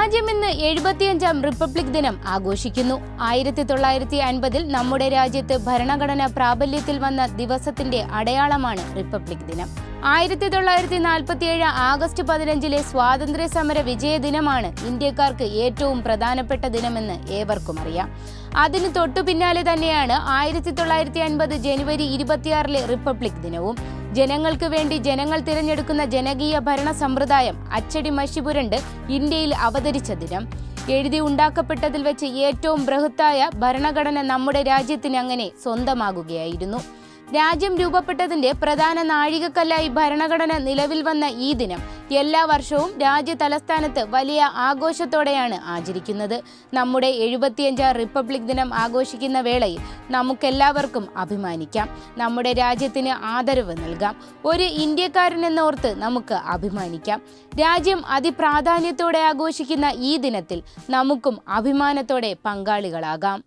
രാജ്യം ഇന്ന് 75ാം റിപ്പബ്ലിക് ദിനം ആഘോഷിക്കുന്നു. 1950 നമ്മുടെ രാജ്യത്ത് ഭരണഘടന പ്രാബല്യത്തിൽ വന്ന ദിവസത്തിന്റെ അടയാളമാണ് റിപ്പബ്ലിക് ദിനം. 1947 ആഗസ്റ്റ് 15 സ്വാതന്ത്ര്യ സമര വിജയ ദിനമാണ് ഇന്ത്യക്കാർക്ക് ഏറ്റവും പ്രധാനപ്പെട്ട ദിനമെന്ന് ഏവർക്കും അറിയാം. അതിന് തൊട്ടു പിന്നാലെ തന്നെയാണ് 1950 ജനുവരി 26 റിപ്പബ്ലിക് ദിനവും. ജനങ്ങൾക്ക് വേണ്ടി ജനങ്ങൾ തിരഞ്ഞെടുക്കുന്ന ജനകീയ ഭരണ സമ്പ്രദായം അച്ചടി മഷി പുരണ്ട് ഇന്ത്യയിൽ അവതരിച്ച ദിനം. എഴുതി ഉണ്ടാക്കപ്പെട്ടതിൽ വെച്ച് ഏറ്റവും ബൃഹത്തായ ഭരണഘടന നമ്മുടെ രാജ്യത്തിന് അങ്ങനെ സ്വന്തമാകുകയായിരുന്നു. രാജ്യം രൂപപ്പെട്ടതിന്റെ പ്രധാന നാഴികക്കല്ലായി ഭരണഘടന നിലവിൽ വന്ന ഈ ദിനം എല്ലാ വർഷവും രാജ്യ തലസ്ഥാനത്ത് വലിയ ആഘോഷത്തോടെയാണ് ആചരിക്കുന്നത്. നമ്മുടെ 75ാം റിപ്പബ്ലിക് ദിനം ആഘോഷിക്കുന്ന വേളയിൽ നമുക്കെല്ലാവർക്കും അഭിമാനിക്കാം. നമ്മുടെ രാജ്യത്തിന് ആദരവ് നൽകാം. ഒരു ഇന്ത്യക്കാരനെന്നോർത്ത് നമുക്ക് അഭിമാനിക്കാം. രാജ്യം അതിപ്രാധാന്യത്തോടെ ആഘോഷിക്കുന്ന ഈ ദിനത്തിൽ നമുക്കും അഭിമാനത്തോടെ പങ്കാളികളാകാം.